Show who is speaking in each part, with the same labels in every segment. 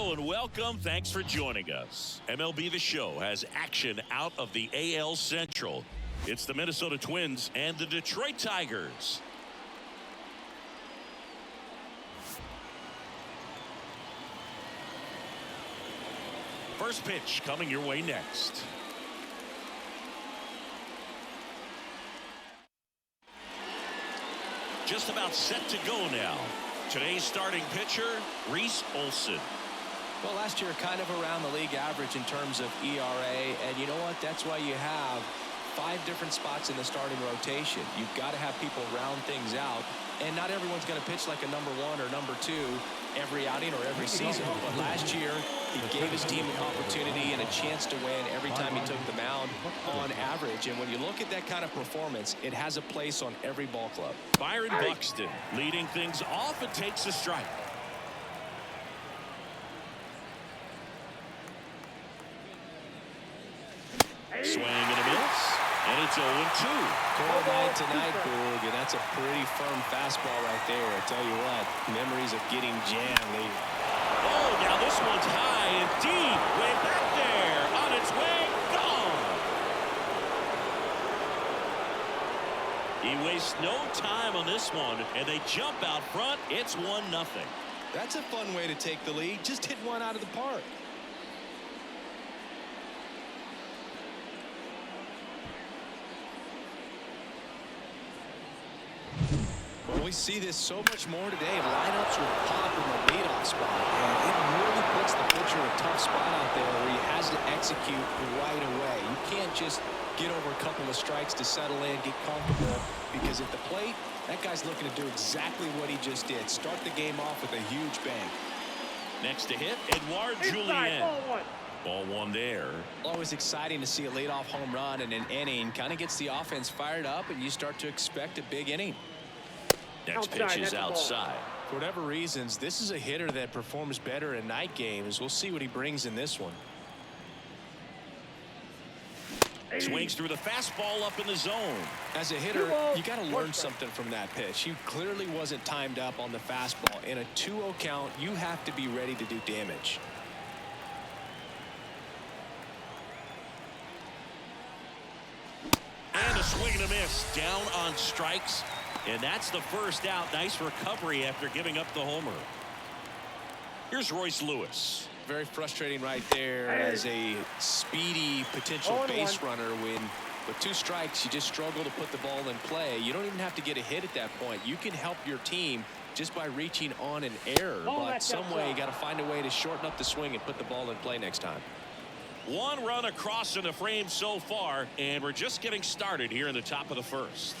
Speaker 1: Hello and welcome. Thanks for joining us. MLB The Show has action out of the AL Central. It's the Minnesota Twins and the Detroit Tigers. First pitch coming your way next. Just about set to go now. Today's starting pitcher, Royce Olson.
Speaker 2: Well, last year kind of around the league average in terms of ERA, and you know what? That's why you have 5 different spots in the starting rotation. You've got to have people round things out, and not everyone's going to pitch like a number 1 or number 2 every outing or every season. But last year, he gave his team an opportunity and a chance to win every time he took the mound on average. And when you look at that kind of performance, it has a place on every ball club.
Speaker 1: Byron Buxton leading things off and takes a strike. Swing and a miss, and it's 0-2.
Speaker 2: Cold night tonight, Boog, and that's a pretty firm fastball right there. I tell you what, memories of getting jammed.
Speaker 1: Oh, now this one's high and deep, way back there, on its way, gone. He wastes no time on this one, and they jump out front. It's 1-0.
Speaker 2: That's a fun way to take the lead. Just hit one out of the park. We see this so much more today. Lineups will pop in the leadoff spot, and it really puts the pitcher in a tough spot out there where he has to execute right away. You can't just get over a couple of strikes to settle in, get comfortable, because at the plate, that guy's looking to do exactly what he just did. Start the game off with a huge bang.
Speaker 1: Next to hit, Edouard Julien. Ball 1 there.
Speaker 2: Always exciting to see a leadoff home run in an inning. Kind of gets the offense fired up, and you start to expect a big inning.
Speaker 1: Next pitch is outside.
Speaker 2: For whatever reasons, this is a hitter that performs better in night games. We'll see what he brings in this one.
Speaker 1: Swings through the fastball up in the zone.
Speaker 2: As a hitter, you got to learn something from that pitch. He clearly wasn't timed up on the fastball. In a 2-0 count, you have to be ready to do damage.
Speaker 1: And a swing and a miss down on strikes. And that's the first out. Nice recovery after giving up the homer. Here's Royce Lewis.
Speaker 2: Very frustrating right there as a speedy potential base runner. When with 2 strikes, you just struggle to put the ball in play. You don't even have to get a hit at that point. You can help your team just by reaching on an error. But some way you got to find a way to shorten up the swing and put the ball in play next time.
Speaker 1: 1 run across in the frame so far, and we're just getting started here in the top of the first.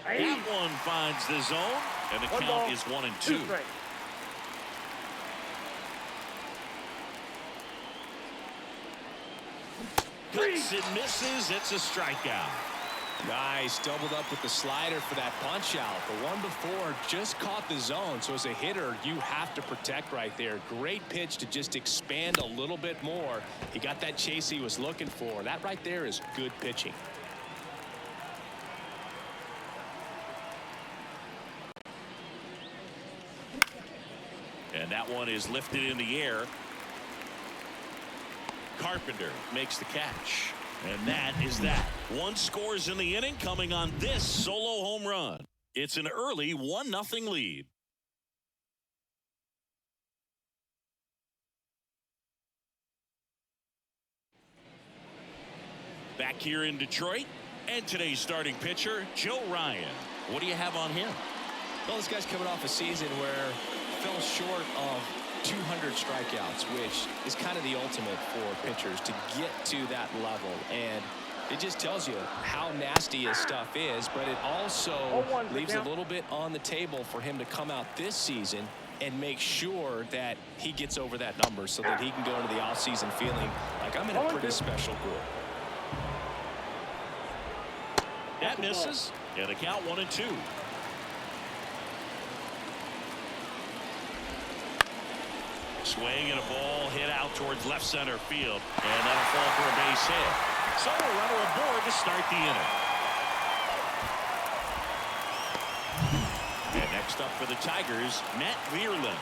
Speaker 1: That one finds the zone, and the count is 1-2. Cuts and misses. It's a strikeout.
Speaker 2: Nice. Doubled up with the slider for that punch out. The one before just caught the zone. So as a hitter, you have to protect right there. Great pitch to just expand a little bit more. He got that chase he was looking for. That right there is good pitching.
Speaker 1: And that one is lifted in the air. Carpenter makes the catch. And that is that. 1 scores in the inning coming on this solo home run. It's an early 1-0 lead. Back here in Detroit, and today's starting pitcher, Joe Ryan. What do you have on him?
Speaker 2: Well, this guy's coming off a season where fell short of 200 strikeouts, which is kind of the ultimate for pitchers to get to that level. And it just tells you how nasty his stuff is, but it also leaves a little bit on the table for him to come out this season and make sure that he gets over that number so that he can go into the offseason feeling like I'm in a pretty special group.
Speaker 1: That misses, and the count 1-2. Swing and a ball hit out towards left center field, and that'll fall for a base hit. So a runner aboard to start the inning. And next up for the Tigers, Matt Vierlin.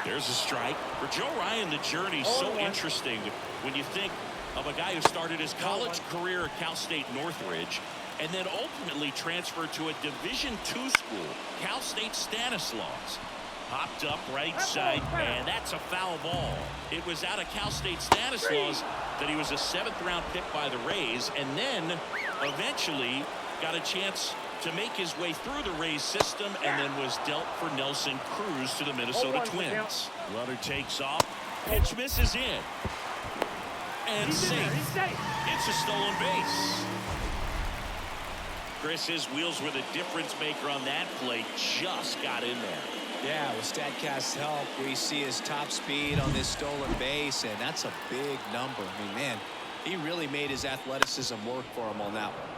Speaker 1: There's a strike. For Joe Ryan, the journey's so interesting when you think of a guy who started his college career at Cal State Northridge and then ultimately transferred to a Division II school, Cal State Stanislaus. Popped up right side, and that's a foul ball. It was out of Cal State Stanislaus that he was a 7th-round pick by the Rays, and then eventually got a chance to make his way through the Rays system and then was dealt for Nelson Cruz to the Minnesota Twins. Runner takes off. Pitch misses in. And safe. It's a stolen base. Chris, his wheels were the difference maker on that play. Just got in there.
Speaker 2: Yeah, with StatCast's help, we see his top speed on this stolen base, and that's a big number. I mean, man, he really made his athleticism work for him on that one.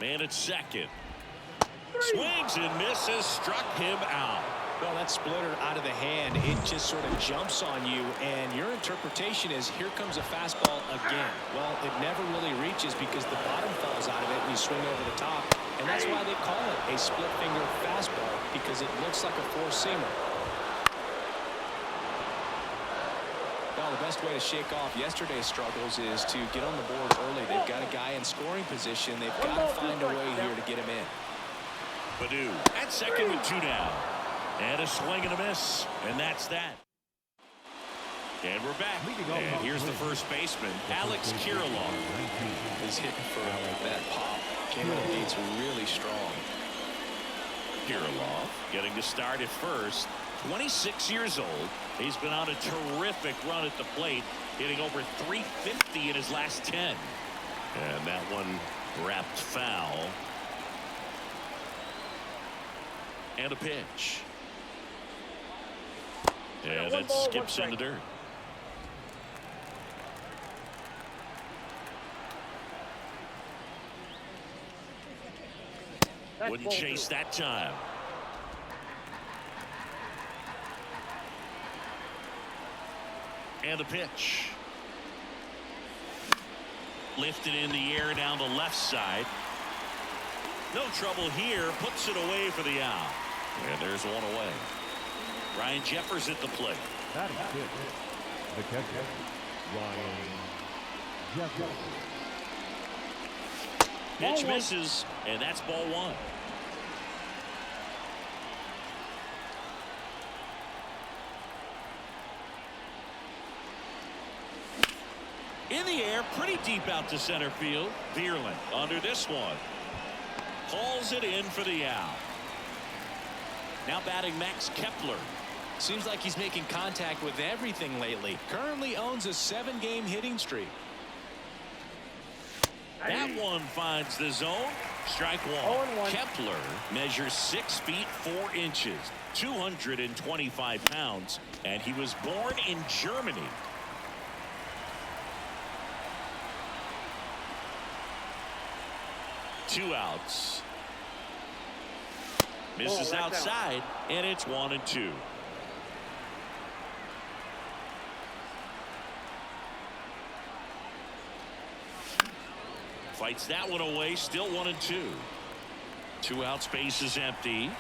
Speaker 1: Man at second. Swings and misses. Struck him out.
Speaker 2: Well, that splitter out of the hand, it just sort of jumps on you, and your interpretation is, here comes a fastball again. Well, it never really reaches because the bottom falls out of it and you swing over the top. And that's why they call it a split-finger fastball, because it looks like a four-seamer. Well, the best way to shake off yesterday's struggles is to get on the board early. They've got a guy in scoring position. They've got to find a way here to get him in.
Speaker 1: Baddoo at second with 2 down. And a swing and a miss. And that's that. And we're back. And here's the first baseman, Alex Kirilloff.
Speaker 2: He's hitting for that pop. Came out of the gates really strong.
Speaker 1: Kirilloff getting to start at first. 26 years old. He's been on a terrific run at the plate, hitting over 350 in his last 10. And that one wrapped foul. And a pitch. And that skips in the dirt. Wouldn't chase that time. And a pitch. Lifted in the air down the left side. No trouble here. Puts it away for the out. And there's one away. Ryan Jeffers at the plate.
Speaker 3: That is good. The catcher, Ryan Jeffers.
Speaker 1: Pitch misses, and that's ball 1. In the air, pretty deep out to center field. Vierland under this one. Pulls it in for the out. Now batting Max Kepler.
Speaker 2: Seems like he's making contact with everything lately. Currently owns a 7-game hitting streak.
Speaker 1: That one finds the zone. Strike 1. Kepler measures 6 feet 4 inches, 225 pounds, and he was born in Germany. Two outs. Misses outside, and it's 1-2. Fights that one away, still 1-2. 2 outs, base is empty.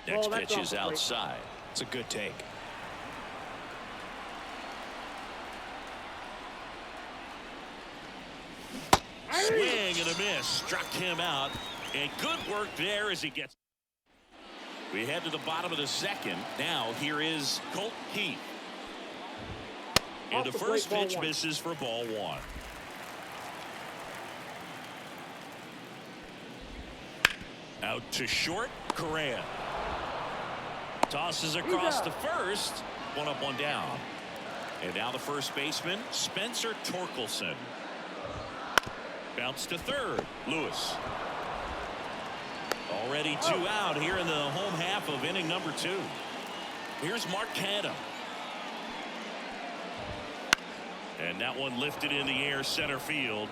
Speaker 1: Next pitch is outside.
Speaker 2: It's a good take.
Speaker 1: Swing and a miss. Struck him out. And good work there as he gets. We head to the bottom of the second. Now here is Colt Keith. And the first pitch misses for ball 1. Out to short. Correa tosses across to first. 1 up, 1 down. And now the first baseman, Spencer Torkelson. Bounce to third. Lewis. Already 2 out here in the home half of inning number 2. Here's Mark Canha. And that one lifted in the air center field.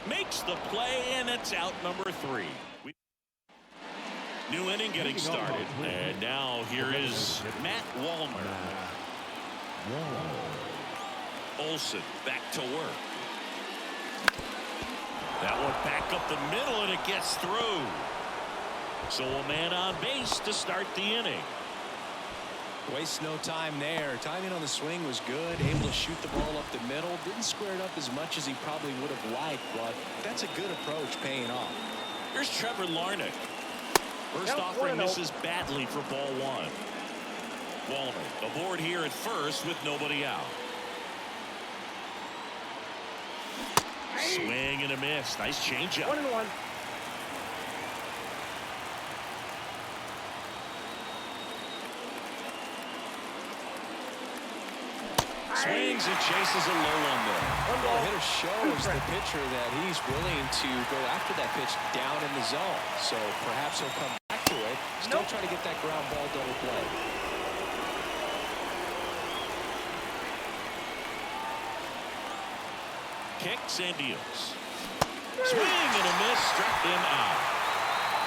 Speaker 1: Makes the play, and it's out number 3. New inning getting started. And now here is Matt Wallner. Olsen back to work. That one back up the middle, and it gets through. So a man on base to start the inning.
Speaker 2: Waste no time there. Timing on the swing was good. Able to shoot the ball up the middle. Didn't square it up as much as he probably would have liked, but that's a good approach paying off.
Speaker 1: Here's Trevor Larnach. First offering misses badly for ball one. Wallner aboard here at first with nobody out. Swing and a miss. Nice changeup.
Speaker 4: 1-1.
Speaker 1: Swings and chases a low one there.
Speaker 2: The hitter shows the pitcher that he's willing to go after that pitch down in the zone. So perhaps he'll come back to it. Still try to get that ground ball double play.
Speaker 1: Kicks and deals. Swing and a miss. Struck him out.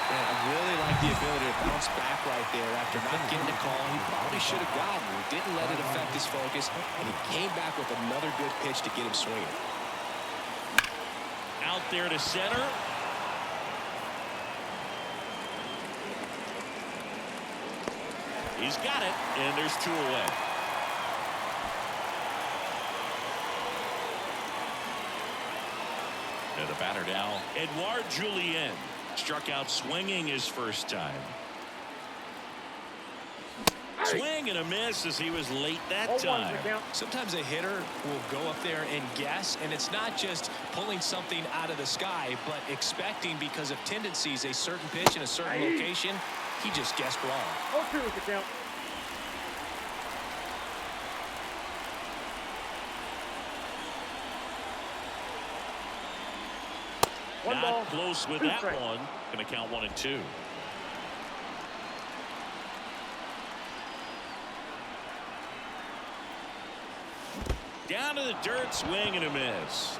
Speaker 2: Man, I really like the ability to bounce back right there after not getting a call he probably should have gotten. Didn't let it affect his focus, and he came back with another good pitch to get him swinging.
Speaker 1: Out there to center. He's got it, and there's two away. And the batter now, Edouard Julien. Struck out swinging his first time. Swing and a miss as he was late that time.
Speaker 2: Sometimes a hitter will go up there and guess, and it's not just pulling something out of the sky, but expecting because of tendencies a certain pitch in a certain location. He just guessed wrong.
Speaker 4: 0-2 with the count.
Speaker 1: Not close with that one. Going to count 1-2. Down to the dirt, swing and a miss.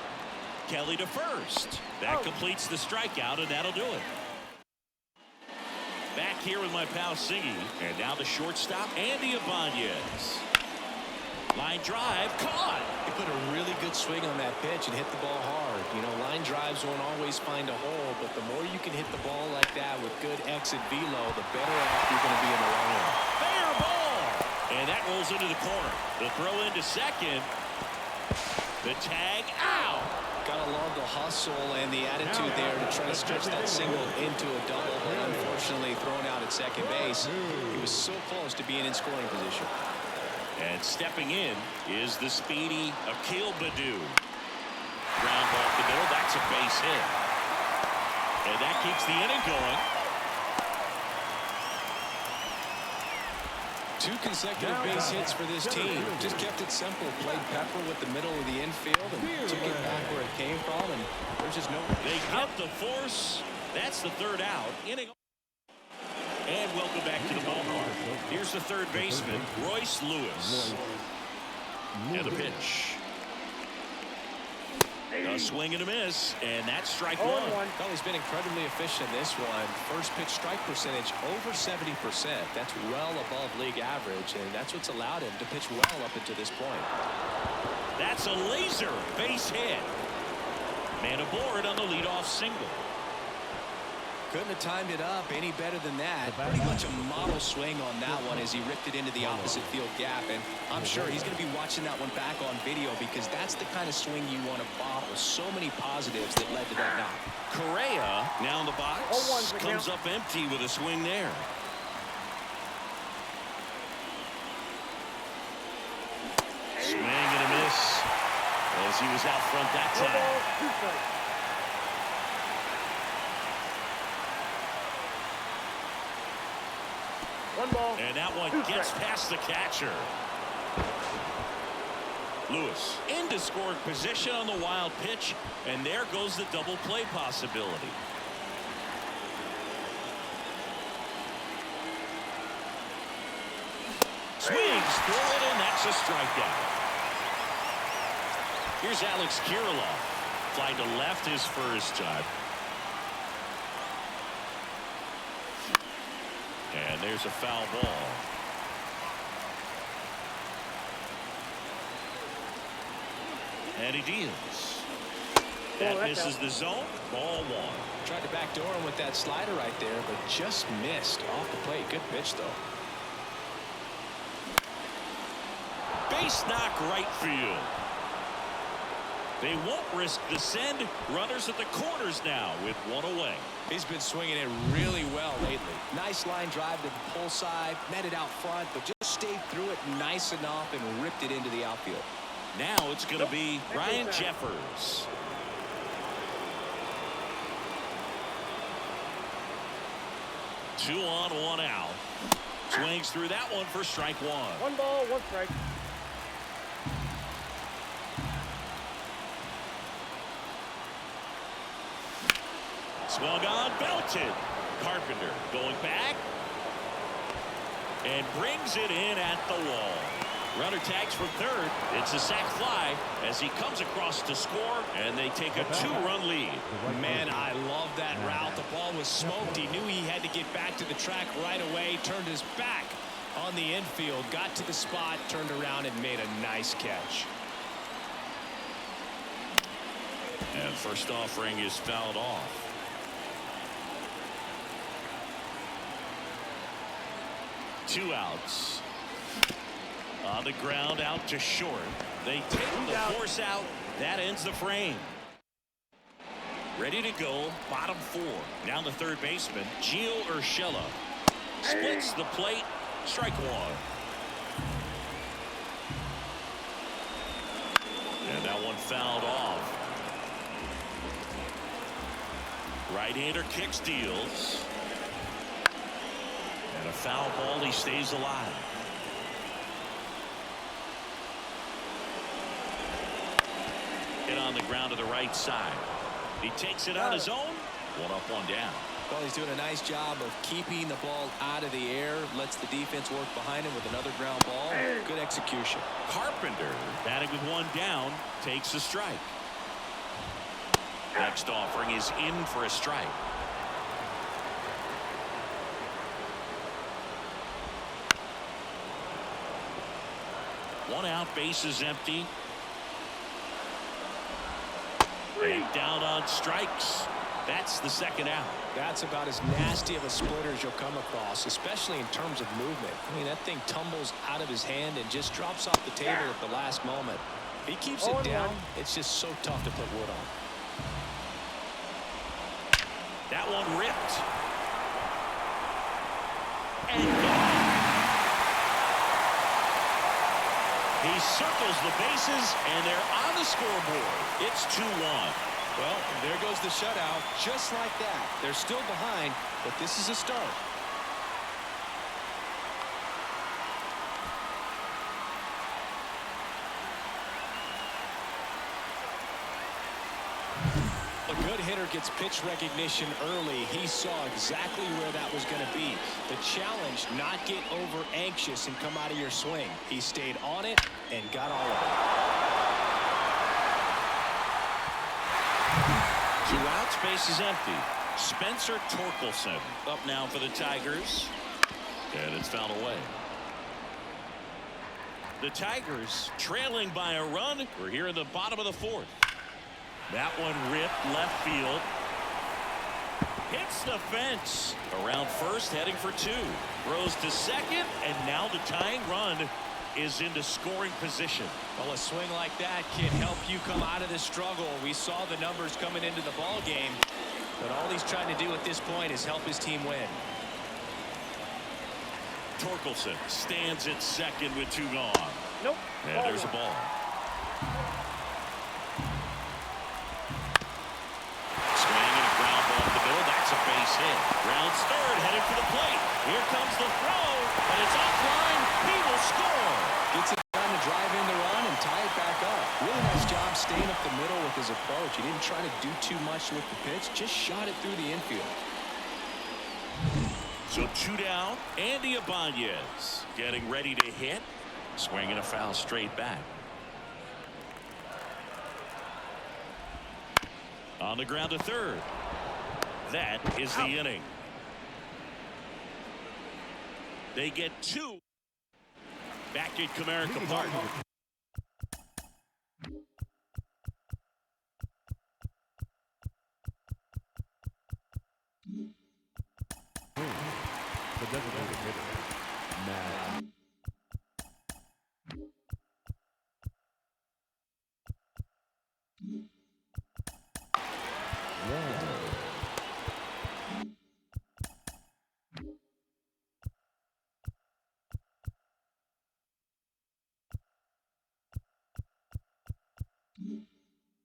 Speaker 1: Kelly to first. That completes the strikeout, and that'll do it. Back here with my pal Siggy, and now the shortstop, Andy Ibanez. Line drive, caught.
Speaker 2: He put a really good swing on that pitch and hit the ball hard. You know, line drives won't always find a hole, but the more you can hit the ball like that with good exit velo, the better off you're going to be in the long run.
Speaker 1: Fair ball. And that rolls into the corner. The throw into second. The tag out.
Speaker 2: Gotta love the hustle and the attitude there to try to stretch that single into a double, but unfortunately thrown out at second base. He was so close to being in scoring position.
Speaker 1: And stepping in is the speedy Akil Baddoo. Ground ball up the middle. That's a base hit. And that keeps the inning going.
Speaker 2: 2 consecutive base hits for this team. Just kept it simple. Played Pepper with the middle of the infield and took it back where it came from. And there's just no.
Speaker 1: They get the force. That's the third out. Inning. And welcome back to the ballpark. Here's the third baseman, Royce Lewis. And the pitch. A swing and a miss, and that's strike one.
Speaker 2: Well, he's been incredibly efficient in this one. First pitch strike percentage over 70%. That's well above league average, and that's what's allowed him to pitch well up until this point.
Speaker 1: That's a laser base hit. Man aboard on the leadoff single.
Speaker 2: Couldn't have timed it up any better than that. Pretty much a model swing on that one as he ripped it into the opposite field gap. And I'm sure he's going to be watching that one back on video because that's the kind of swing you want to bottle. So many positives that led to that knock.
Speaker 1: Correa now in the box. Comes up empty with a swing there. Swing and a miss as he was out front that time. And that one gets past the catcher. Lewis into scoring position on the wild pitch, and there goes the double play possibility. Swings through it, and that's a strikeout. Here's Alex Kirilloff. Fly to left his first time. And there's a foul ball. And he deals. That misses the zone. Ball one.
Speaker 2: Tried to backdoor him with that slider right there, but just missed off the plate. Good pitch, though.
Speaker 1: Base knock right field. They won't risk the send. Runners at the corners now with one away.
Speaker 2: He's been swinging it really well lately. Nice line drive to the pull side, met it out front, but just stayed through it nice enough and ripped it into the outfield.
Speaker 1: Now it's going to be Ryan Jeffers. Two on, one out. Swings through that one for strike one.
Speaker 4: One ball, one strike.
Speaker 1: Swung on, belted. Carpenter going back and brings it in at the wall. Runner tags from third. It's a sac fly as he comes across to score, and they take a two-run lead.
Speaker 2: Man, I love that route. The ball was smoked. He knew he had to get back to the track right away. Turned his back on the infield, got to the spot, turned around and made a nice catch.
Speaker 1: And first offering is fouled off. Two outs. On the ground, out to short. They take the force out. That ends the frame. Ready to go, bottom four. Now the third baseman, Gio Urshela. Splits the plate, strike one. And that one fouled off. Right-hander kicks, deals. And a foul ball, he stays alive. Hit on the ground to the right side. He takes it on his own. One up, one down.
Speaker 2: Well, he's doing a nice job of keeping the ball out of the air. Lets the defense work behind him with another ground ball. Good execution.
Speaker 1: Carpenter batting with one down takes a strike. Next offering is in for a strike. One out, base is empty. And down on strikes. That's the second out.
Speaker 2: That's about as nasty of a splitter as you'll come across, especially in terms of movement. I mean, that thing tumbles out of his hand and just drops off the table at the last moment. If he keeps it down, it's just so tough to put wood on.
Speaker 1: That one ripped. And gone. He circles the bases, and they're on the scoreboard. It's 2-1.
Speaker 2: Well, there goes the shutout. Just like that. They're still behind, but this is a start. A good hitter gets pitch recognition early. He saw exactly where that was going to be. The challenge, not get over anxious and come out of your swing. He stayed on it and got all of it.
Speaker 1: Two outs, base is empty. Spencer Torkelson up now for the Tigers. And it's fouled away. The Tigers trailing by a run. We're here in the bottom of the fourth. That one ripped left field. Hits the fence. Around first, heading for two. Throws to second, and now the tying run is into scoring position.
Speaker 2: Well, a swing like that can help you come out of the struggle. We saw the numbers coming into the ball game, but all he's trying to do at this point is help his team win.
Speaker 1: Torkelson stands at second with two gone.
Speaker 4: Nope.
Speaker 1: And there's a ball. Swing and a ground ball up the middle. That's a base hit. Rounds third, headed for the plate. Here comes the throw, and it's offline. He will score.
Speaker 2: Gets it done to drive in the run and tie it back up. Really nice job staying up the middle with his approach. He didn't try to do too much with the pitch, just shot it through the infield.
Speaker 1: So two down. Andy Ibanez getting ready to hit. Swinging a foul straight back. On the ground to third. That is the inning. They get two. Back at Comerica Park.
Speaker 3: The designated hitter, Matt.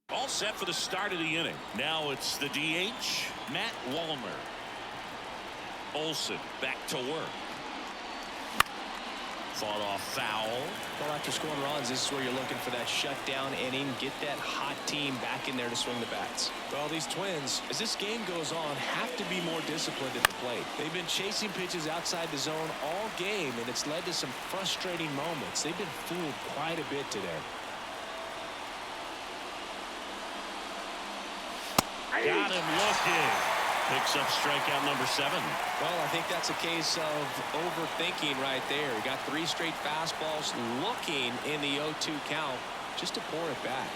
Speaker 1: All set for the start of the inning. Now it's the DH, Matt Wallner. Olsen back to work. Fought off foul.
Speaker 2: Well, after scoring runs, this is where you're looking for that shutdown inning. Get that hot team back in there to swing the bats. Well, these Twins, as this game goes on, have to be more disciplined at the plate. They've been chasing pitches outside the zone all game, and it's led to some frustrating moments. They've been fooled quite a bit today.
Speaker 1: Got him looking. Picks up strikeout number 7.
Speaker 2: Well, I think that's a case of overthinking right there. He got 3 straight fastballs looking in the 0-2 count just to pour it back.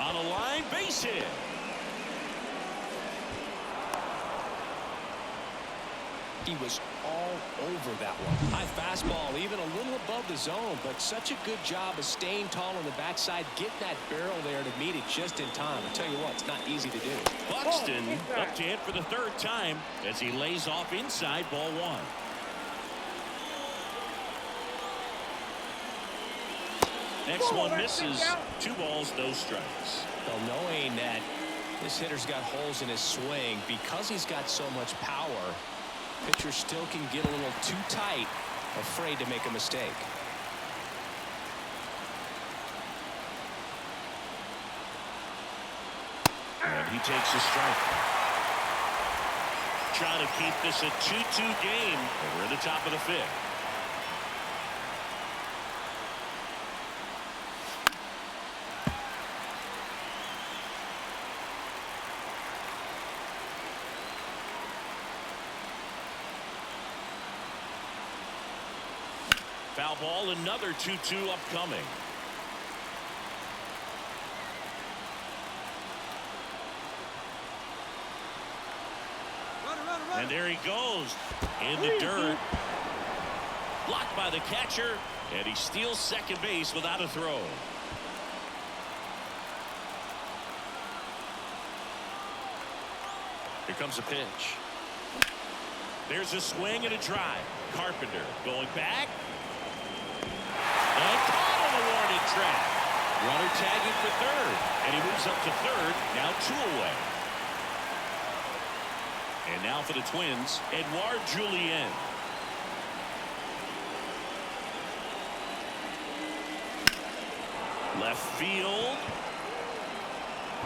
Speaker 1: On a line, base hit.
Speaker 2: He was all over that one. High fastball, even a little above the zone, but such a good job of staying tall on the backside, getting that barrel there to meet it just in time. I tell you what, it's not easy to do.
Speaker 1: Buxton up to hit for the 3rd time as he lays off inside, ball 1. Next one misses. 2 balls, no strikes.
Speaker 2: Well, knowing that this hitter's got holes in his swing, because he's got so much power, pitcher still can get a little too tight, afraid to make a mistake.
Speaker 1: And he takes a strike. Trying to keep this a 2-2 game. And we're at the top of the 5th. Foul ball, another 2-2 upcoming. And there he goes in the dirt. Blocked by the catcher, and he steals second base without a throw. Here comes a pitch. There's a swing and a drive. Carpenter going back. And caught on the warning track. Runner tagging for 3rd. And he moves up to 3rd. Now 2 away. And now for the Twins, Edouard Julien. Left field.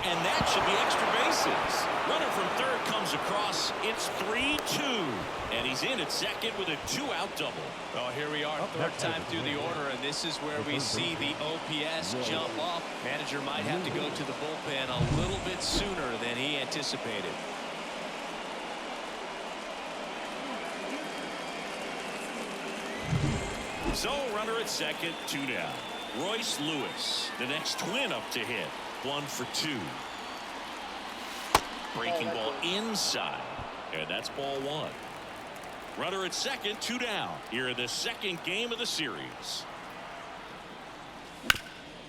Speaker 1: And that should be extra bases. Runner from 3rd comes across. It's 3-2. And he's in at 2nd with a 2-out double.
Speaker 2: Well, here we are, 3rd time through the order, and this is where we see the OPS jump up. Manager might have to go to the bullpen a little bit sooner than he anticipated.
Speaker 1: So, runner at 2nd, 2 down. Royce Lewis, the next Twin up to hit. 1 for 2. Breaking ball inside. And that's ball 1. Runner at 2nd, 2 down. Here in the 2nd game of the series.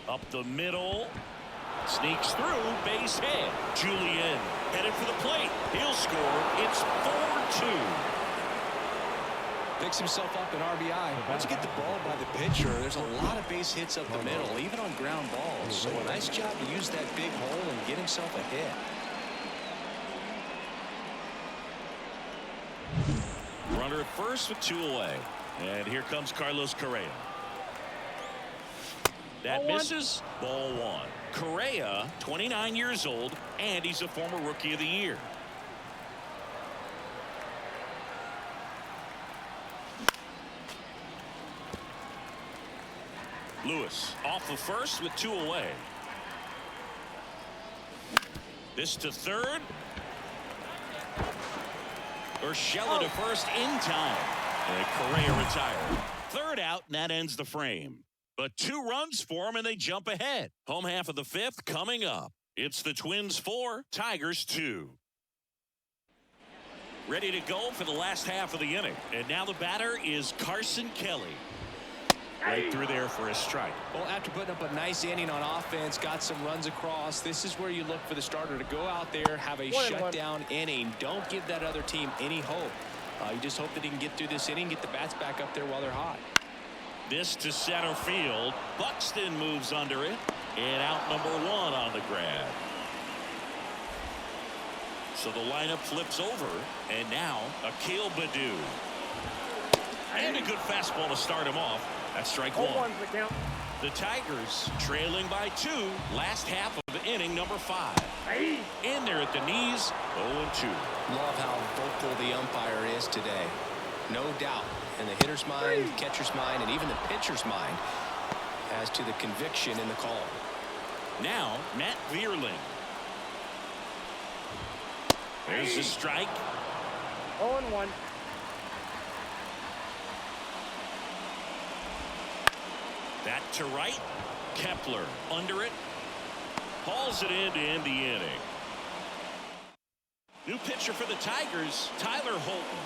Speaker 1: Up the middle. Sneaks through. Base hit. Julien headed for the plate. He'll score. It's 4-2.
Speaker 2: Picks himself up an RBI. Once you get the ball by the pitcher, there's a lot of base hits up the middle, even on ground balls. So a nice job to use that big hole and get himself a hit.
Speaker 1: Runner at 1st with 2 away. And here comes Carlos Correa. That misses. Ball 1. Correa, 29 years old, and he's a former Rookie of the Year. Lewis off of 1st with 2 away. This to 3rd. Urshela to 1st in time. And Correa retired. Third out, and that ends the frame. But 2 runs for them, and they jump ahead. Home half of the 5th coming up. It's the Twins 4, Tigers 2. Ready to go for the last half of the inning. And now the batter is Carson Kelly. Right through there for a strike.
Speaker 2: Well, after putting up a nice inning on offense, got some runs across, this is where you look for the starter to go out there, have a shutdown inning. Don't give that other team any hope. You just hope that he can get through this inning, get the bats back up there while they're hot.
Speaker 1: This to center field. Buxton moves under it. And out number 1 on the grab. So the lineup flips over. And now Akil Baddoo. And a good fastball to start him off. That's strike 1. The Tigers trailing by 2. Last half of the inning, number 5. In there at the knees, 0-2.
Speaker 2: Love how vocal the umpire is today. No doubt in the hitter's mind, catcher's mind, and even the pitcher's mind as to the conviction in the call.
Speaker 1: Now, Matt Vierling. There's the strike.
Speaker 4: 0-1.
Speaker 1: That to right. Kepler under it. Hauls it in to end the inning. New pitcher for the Tigers, Tyler Holton.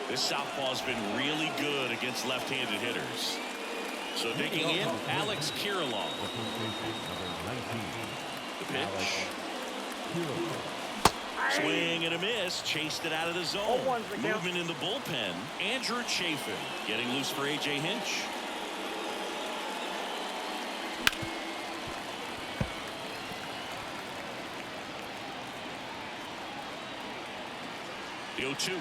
Speaker 1: This southpaw's been really good against left-handed hitters. So digging in, Alex Kirilloff. The pitch. Swing and a miss. Chased it out of the zone. Movement in the bullpen. Andrew Chafin getting loose for A.J. Hinch. The 0-2.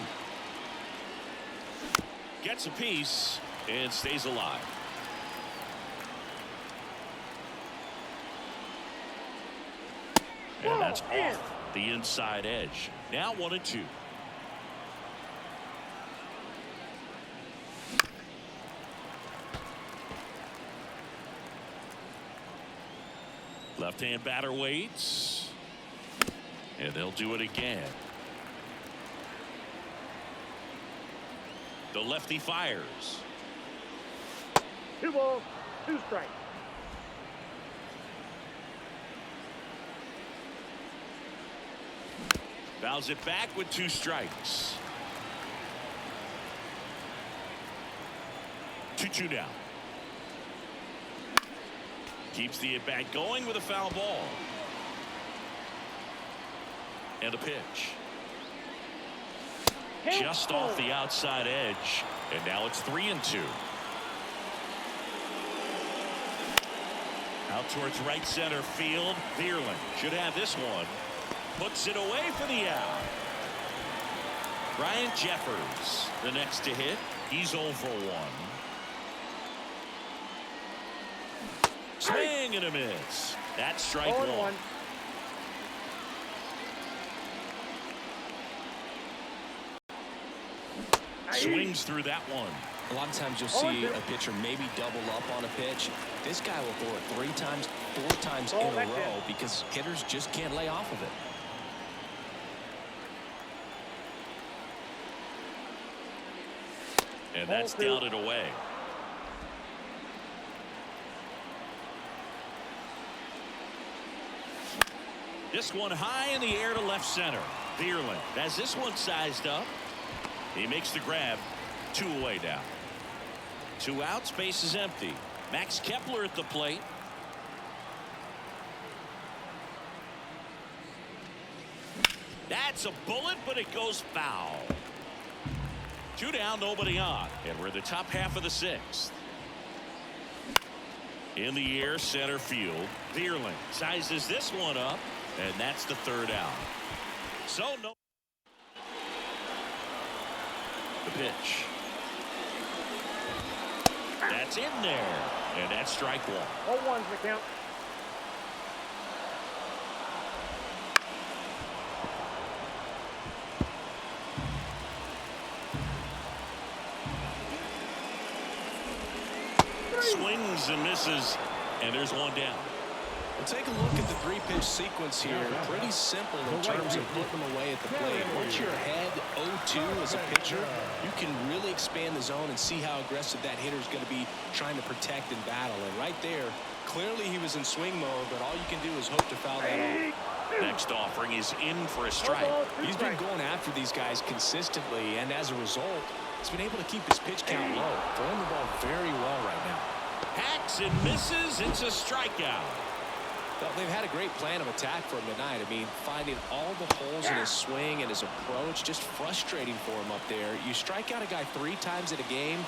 Speaker 1: Gets a piece and stays alive. And that's off the inside edge. Now 1-2. Left-hand batter waits. And they'll do it again. The lefty fires.
Speaker 4: 2 balls, 2 strikes.
Speaker 1: Fouls it back with 2 strikes. 2-2 now. Keeps the at-bat going with a foul ball. And a pitch. Just off the outside edge. And now it's 3-2. Out towards right center field. Vierling should have this one. Puts it away for the out. Ryan Jeffers, the next to hit. He's 0 for 1. Swing and a miss. That's strike 1. Swings through that one.
Speaker 2: A lot of times you'll see a pitcher maybe double up on a pitch. This guy will throw it 3 times, 4 times in a row because hitters just can't lay off of it.
Speaker 1: And that's down and away. This one high in the air to left center. Vierling has this one sized up. He makes the grab. 2 away now. 2 outs, base is empty. Max Kepler at the plate. That's a bullet, but it goes foul. 2 down, nobody on. And we're in the top half of the 6th. In the air, center field. Vierling sizes this one up, and that's the 3rd out. So no. The pitch. That's in there, and that's strike 1.
Speaker 4: 0-1's the count.
Speaker 1: Swings and misses, and there's 1 down.
Speaker 2: Well, take a look at the three-pitch sequence here. Pretty simple in terms of putting them away at the plate. Once you're ahead 0-2 as a pitcher, you can really expand the zone and see how aggressive that hitter is going to be trying to protect and battle. And right there, clearly he was in swing mode, but all you can do is hope to foul that off.
Speaker 1: Next offering is in for a strike.
Speaker 2: He's been going after these guys consistently, and as a result, he's been able to keep his pitch count low, throwing the ball very well right now.
Speaker 1: Hacks and misses. It's a strikeout.
Speaker 2: Well, they've had a great plan of attack for him tonight. I mean, finding all the holes in his swing and his approach, just frustrating for him up there. You strike out a guy 3 times in a game,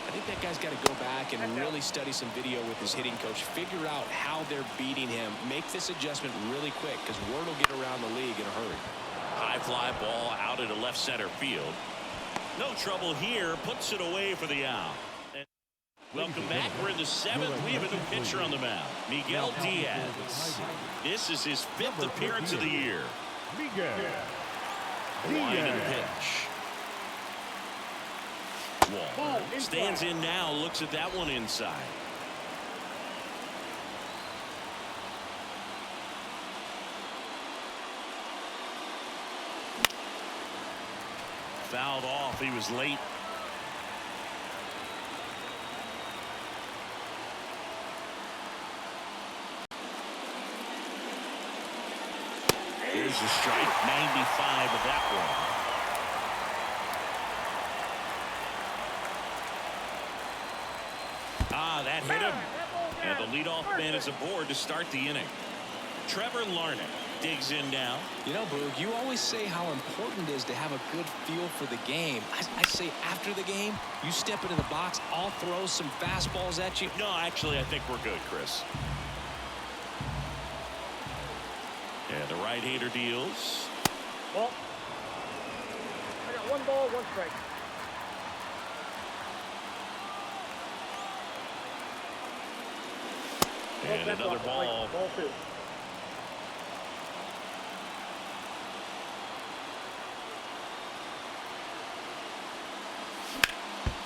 Speaker 2: I think that guy's got to go back and really study some video with his hitting coach, figure out how they're beating him, make this adjustment really quick, because word will get around the league in a hurry.
Speaker 1: High fly ball out into left center field. No trouble here. Puts it away for the out. Welcome back. We're in the 7th. We have a new pitcher on the mound, Miguel Diaz. This is his 5th appearance of the year. Line and pitch. Wall stands in now, looks at that one inside. Fouled off. He was late. Here's a strike. 95 of that one. That hit him. And the leadoff man is aboard to start the inning. Trevor Larnach digs in now.
Speaker 2: You know, Boog, you always say how important it is to have a good feel for the game. I say after the game, you step into the box, I'll throw some fastballs at you.
Speaker 1: No, actually, I think we're good, Chris. And the right-hander deals.
Speaker 4: Well, I got 1 ball, 1 strike.
Speaker 1: And another ball.
Speaker 4: Ball 2.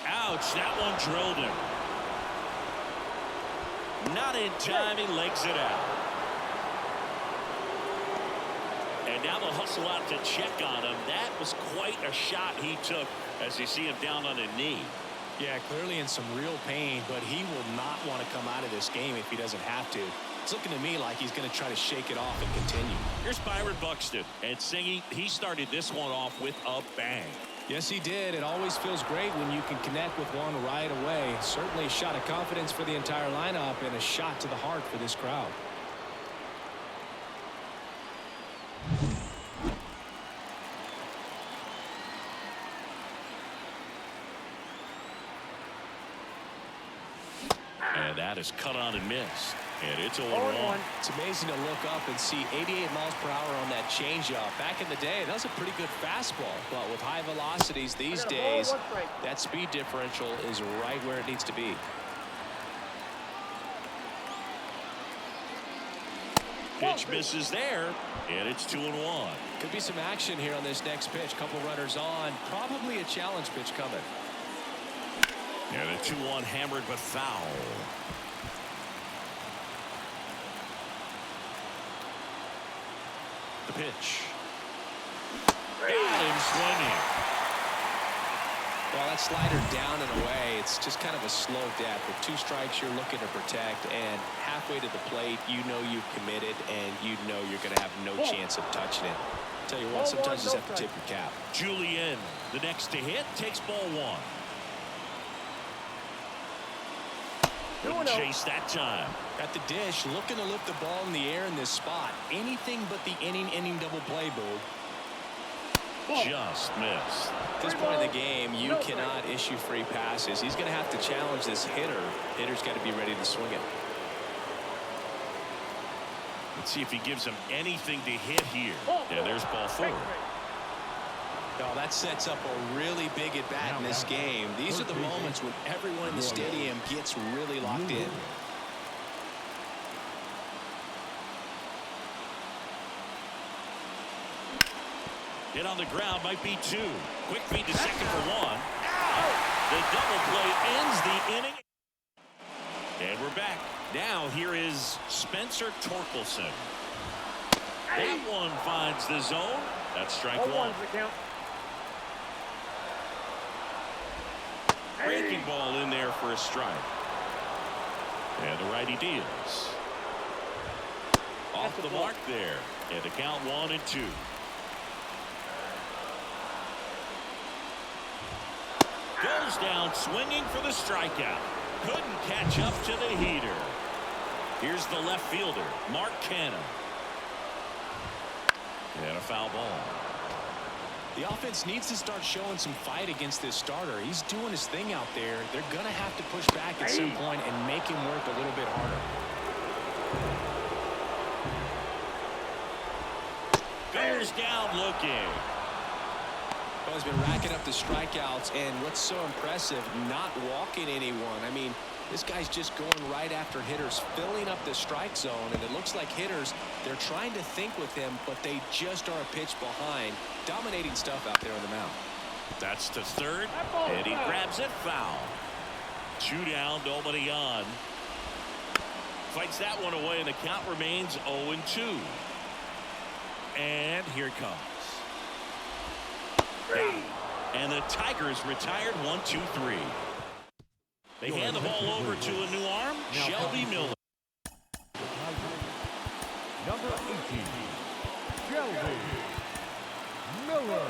Speaker 1: Ouch, that one drilled him. Not in time, he legs it out. And now they'll hustle out to check on him. That was quite a shot he took as you see him down on a knee.
Speaker 2: Yeah, clearly in some real pain, but he will not want to come out of this game if he doesn't have to. It's looking to me like he's going to try to shake it off and continue.
Speaker 1: Here's Byron Buxton. And Singy, he started this one off with a bang.
Speaker 2: Yes, he did. It always feels great when you can connect with one right away. Certainly a shot of confidence for the entire lineup and a shot to the heart for this crowd.
Speaker 1: And that is cut on and missed. And it's 0-1.
Speaker 2: It's amazing to look up and see 88 miles per hour on that changeup. Back in the day, that was a pretty good fastball. But with high velocities these days, that speed differential is right where it needs to be.
Speaker 1: Pitch misses there, and it's 2-1.
Speaker 2: Could be some action here on this next pitch. Couple runners on. Probably a challenge pitch coming.
Speaker 1: And a 2-1 hammered but foul. The pitch. Got him swinging.
Speaker 2: Well, that slider down and away, it's just kind of a slow death. With 2 strikes, you're looking to protect, and halfway to the plate, you know you've committed, and you know you're going to have no chance of touching it. Tell you what, sometimes you just have to tip your cap.
Speaker 1: Julien, the next to hit, takes ball 1. Couldn't chase that time.
Speaker 2: At the dish, looking to lift the ball in the air in this spot. Anything but the inning double play, Boo.
Speaker 1: Just missed.
Speaker 2: At this point in the game, you cannot issue free passes. He's going to have to challenge this hitter. Hitter's got to be ready to swing it.
Speaker 1: Let's see if he gives him anything to hit here. Yeah, there's ball 4.
Speaker 2: Oh, that sets up a really big at bat in this game. These are the moments when everyone in the stadium gets really locked in.
Speaker 1: Hit on the ground, might be 2. Quick feed to second for 1. The double play ends the inning. And we're back. Now here is Spencer Torkelson. That one finds the zone. That's strike one. Breaking ball in there for a strike. And the righty deals. Off the mark there. And the count 1-2. Goes down swinging for the strikeout. Couldn't catch up to the heater. Here's the left fielder, Mark Canha. And a foul ball.
Speaker 2: The offense needs to start showing some fight against this starter. He's doing his thing out there. They're going to have to push back at some point and make him work a little bit harder.
Speaker 1: Goes down looking.
Speaker 2: Well, he's been racking up the strikeouts, and what's so impressive, not walking anyone. I mean, this guy's just going right after hitters, filling up the strike zone, and it looks like hitters, they're trying to think with him, but they just are a pitch behind. Dominating stuff out there on the mound.
Speaker 1: That's to third, and he grabs it foul. 2 down, nobody on. Fights that one away, and the count remains 0-2. And here it comes. And the Tigers retired 1-2-3. They hand the ball over to a new arm, Shelby Miller.
Speaker 3: Number 18, Shelby Miller.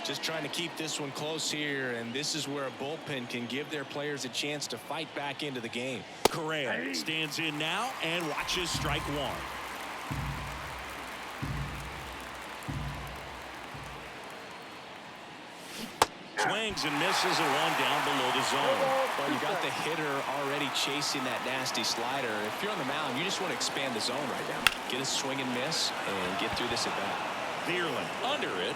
Speaker 2: Just trying to keep this one close here, and this is where a bullpen can give their players a chance to fight back into the game.
Speaker 1: Correa stands in now and watches strike one. Swings and misses a one down below the zone.
Speaker 2: Well, you got the hitter already chasing that nasty slider. If you're on the mound, you just want to expand the zone right now. Get a swing and miss and get through this at bat.
Speaker 1: Bierlin under it.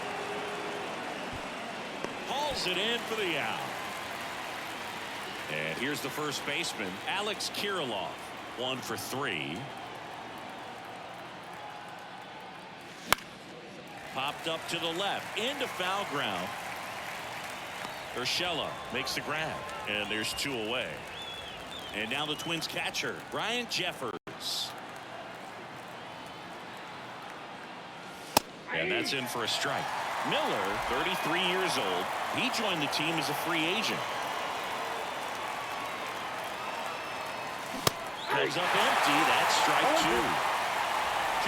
Speaker 1: Hauls it in for the out. And here's the first baseman, Alex Kirilloff. 1 for 3. Popped up to the left into foul ground. Urshela makes the grab, and there's 2 away. And now the Twins catcher, Ryan Jeffers. And that's in for a strike. Miller, 33 years old. He joined the team as a free agent. Goes up empty. That's strike 2.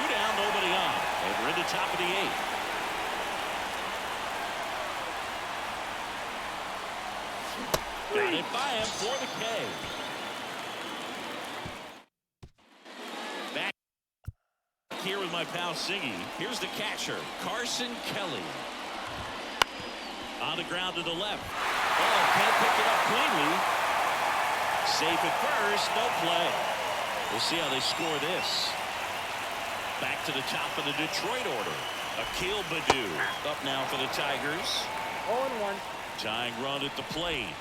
Speaker 1: 2 down, nobody on. And we're in the top of the 8th. Got it by him for the K. Back here with my pal Siggy. Here's the catcher, Carson Kelly. On the ground to the left. Oh, can't pick it up cleanly. Safe at first, no play. We'll see how they score this. Back to the top of the Detroit order. Akil Baddoo up now for the Tigers.
Speaker 4: 0-1.
Speaker 1: Tying run at the plate.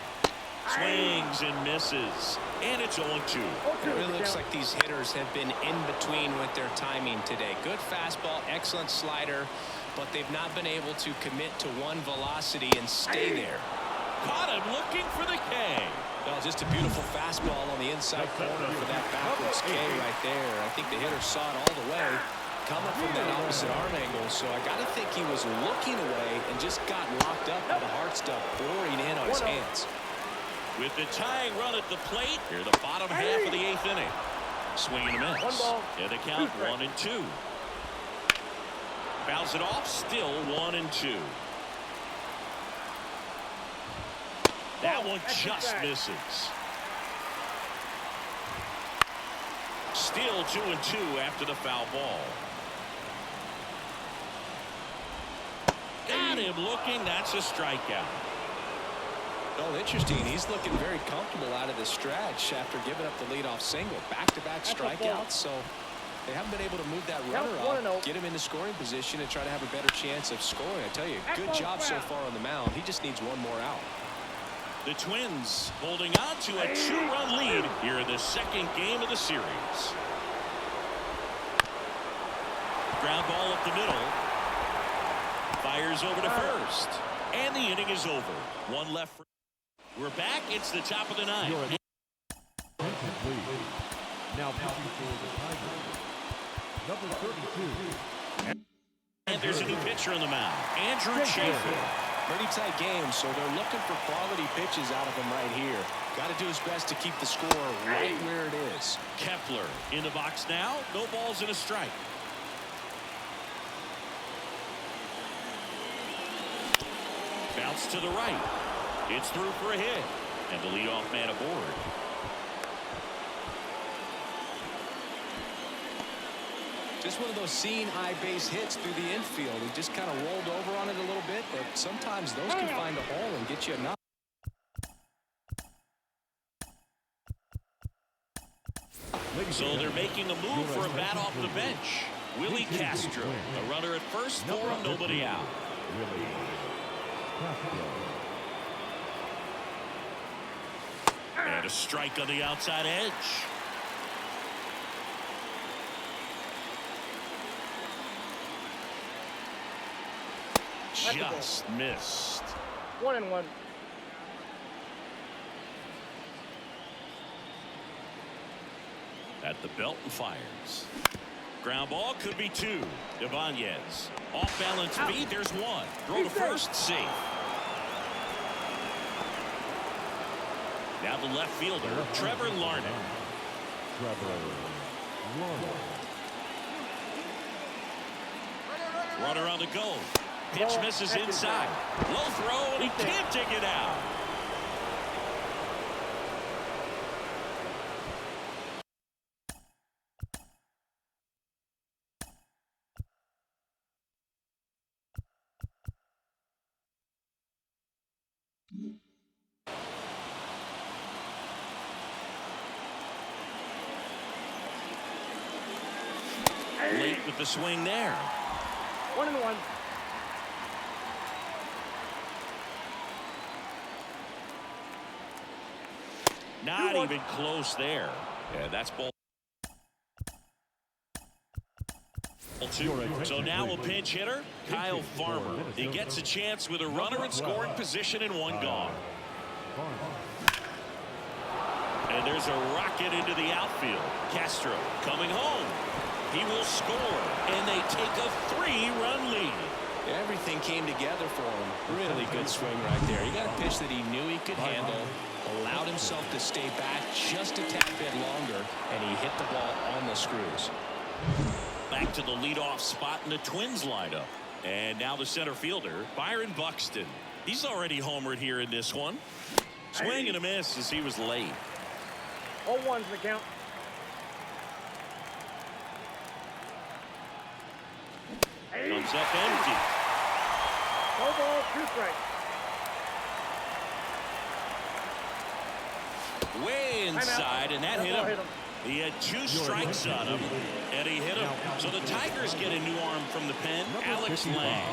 Speaker 1: Swings and misses. And it's 0-2.
Speaker 2: It really looks like these hitters have been in between with their timing today. Good fastball, excellent slider, but they've not been able to commit to one velocity and stay there.
Speaker 1: Caught him looking for the K.
Speaker 2: Well, just a beautiful fastball on the inside corner for that backwards K right there. I think the hitter saw it all the way coming from that opposite arm angle, so I got to think he was looking away and just got locked up by the hard stuff pouring in on his hands.
Speaker 1: With the tying run at the plate, here the bottom half of the 8th inning. Swing and a miss.
Speaker 4: 1 ball.
Speaker 1: And the count 1-2. Fouls it off, still 1-2. That one just misses. Still 2-2 after the foul ball. Got him looking. That's a strikeout.
Speaker 2: Oh, interesting. He's looking very comfortable out of the stretch after giving up the leadoff single. Back-to-back strikeouts, so they haven't been able to move that runner up, get him into scoring position, and try to have a better chance of scoring. I tell you, good job so far on the mound. He just needs one more out.
Speaker 1: The Twins holding on to a 2-run lead here in the second game of the series. Ground ball up the middle. Fires over to first. And the inning is over. One left. We're back. It's the top of the ninth.
Speaker 3: Now pitching for the Tigers, number 32.
Speaker 1: And there's a new pitcher on the mound, Andrew Schaefer.
Speaker 2: Pretty tight game, so they're looking for quality pitches out of him right here. Got to do his best to keep the score right where it is.
Speaker 1: Kepler in the box now. No balls and a strike. Bounce to the right. It's through for a hit. And the leadoff man aboard.
Speaker 2: Just one of those seeing eye base hits through the infield. He just kind of rolled over on it a little bit, but sometimes those can find a hole and get you a knock.
Speaker 1: So they're making a move for a bat off the bench. Willie Castro, a runner at first for him, nobody out. And a strike on the outside edge. Just missed.
Speaker 4: 1-1.
Speaker 1: At the belt and fires. Ground ball could be two. Ibanez. Off balance feet. There's one. Throw to first. Safe. Now the left fielder, Trevor Larnach. Runner on the go. Pitch misses inside. Low throw, and he can't take it out. Late with the swing there.
Speaker 4: 1-1.
Speaker 1: Not even close there. Yeah, that's ball two. So now a pinch hitter, Kyle Farmer. He gets a chance with a runner in scoring position and one gone. And there's a rocket into the outfield. Castro coming home. He will score, and they take a 3-run lead.
Speaker 2: Everything came together for him. Really good swing right there. He got a pitch that he knew he could handle, allowed himself to stay back just a tad bit longer, and he hit the ball on the screws.
Speaker 1: Back to the leadoff spot in the Twins lineup. And now the center fielder, Byron Buxton. He's already homered here in this one. Swing and a miss as he was late.
Speaker 4: 0-1's the count.
Speaker 1: Comes up empty.
Speaker 4: No ball, 2 strikes.
Speaker 1: Way inside, and that hit him. He had 2 strikes on him, and he hit him. So the Tigers get a new arm from the pen, Alex Lang.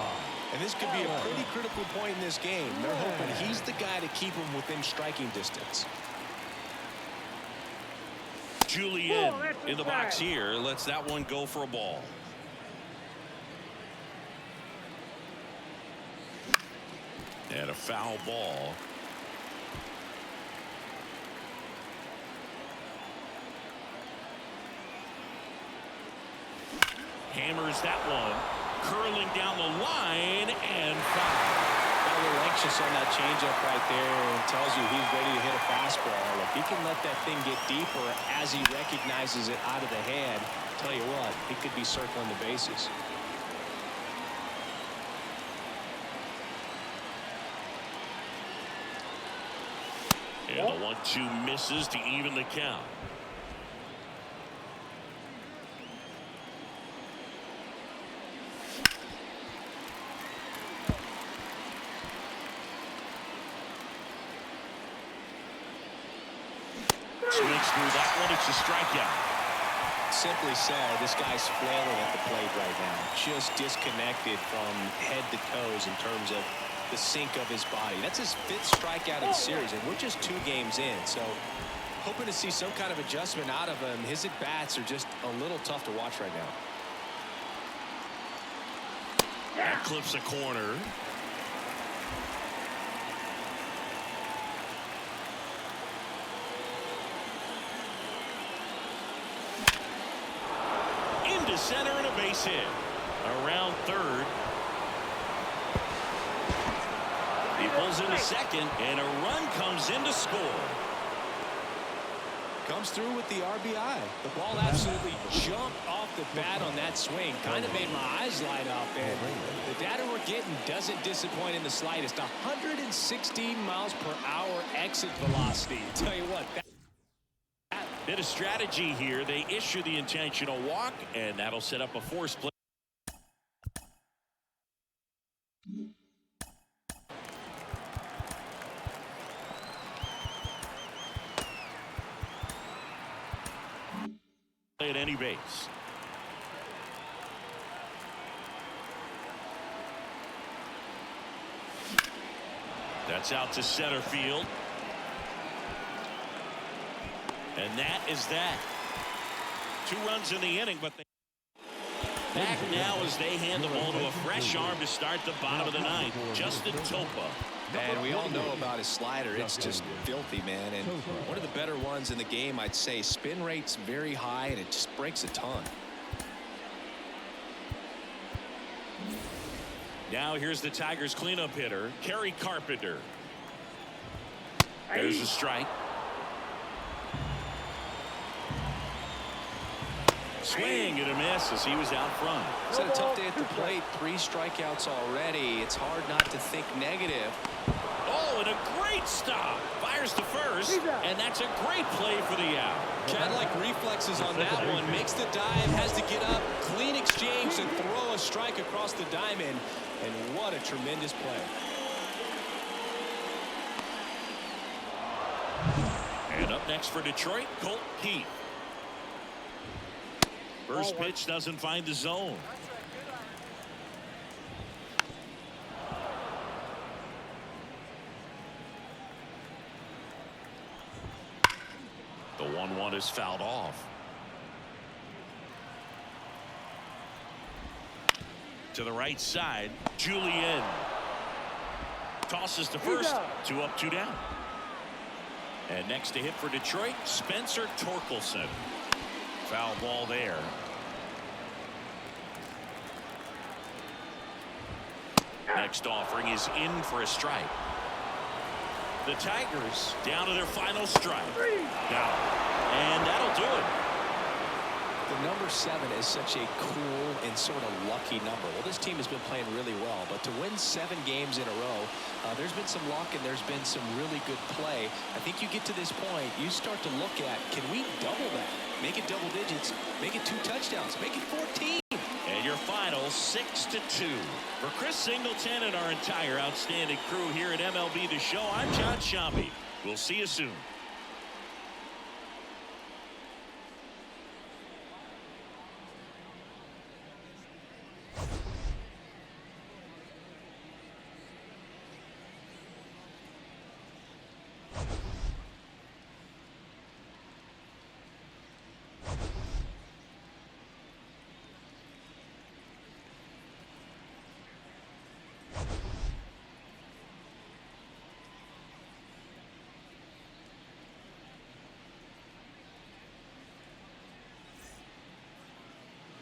Speaker 2: And this could be a pretty critical point in this game. They're hoping he's the guy to keep him within striking distance.
Speaker 1: Julien in the box here lets that one go for a ball. And a foul ball. Hammers that one. Curling down the line and foul.
Speaker 2: Got a little anxious on that changeup right there, and tells you he's ready to hit a fastball. If he can let that thing get deeper as he recognizes it out of the head, tell you what, he could be circling the bases.
Speaker 1: And the 1-2 misses to even the count. Swings through that one. It's a strikeout.
Speaker 2: Simply said, this guy's flailing at the plate right now. Just disconnected from head to toes in terms of the sink of his body. That's his 5th strikeout in the series, and we're just 2 games in. So hoping to see some kind of adjustment out of him. His at-bats are just a little tough to watch right now.
Speaker 1: That clips a corner. Into center and a base hit. Around third. He pulls into second, and a run comes in to score.
Speaker 2: Comes through with the RBI. The ball absolutely jumped off the bat on that swing. Kind of made my eyes light up. And the data we're getting doesn't disappoint in the slightest. 116 miles per hour exit velocity. Tell you what,
Speaker 1: Bit of strategy here. They issue the intentional walk, and that'll set up a force play. At any base. That's out to center field. And that is that. 2 runs in the inning, but they back now as they hand the ball to a fresh arm to start the bottom of the 9th. Justin Topa.
Speaker 2: and we all know about his slider. It's just filthy, man. And one of the better ones in the game, I'd say. Spin rate's very high, and it just breaks a ton.
Speaker 1: Now here's the Tigers cleanup hitter, Kerry Carpenter. There's a strike. Swing and a miss as he was out front.
Speaker 2: He's had a tough day at the plate. 3 strikeouts already. It's hard not to think negative.
Speaker 1: Oh, and a great stop. Fires to first, and that's a great play for the out.
Speaker 2: Cat-like reflexes on that one. Makes the dive, has to get up, clean exchange, and throw a strike across the diamond. And what a tremendous play.
Speaker 1: And up next for Detroit, Colt Keith. First pitch doesn't find the zone. The 1-1 is fouled off. To the right side, Julien tosses to first. 2 up, 2 down. And next to hit for Detroit, Spencer Torkelson. Foul ball there. Next offering is in for a strike. The Tigers down to their final strike. Now, and that'll do it.
Speaker 2: The number 7 is such a cool and sort of lucky number. Well, this team has been playing really well, but to win 7 games in a row, there's been some luck and there's been some really good play. I think you get to this point, you start to look at, can we double that? Make it double digits, make it 2 touchdowns, make it 14.
Speaker 1: And your final 6-2. For Chris Singleton and our entire outstanding crew here at MLB The Show, I'm John Shambi. We'll see you soon.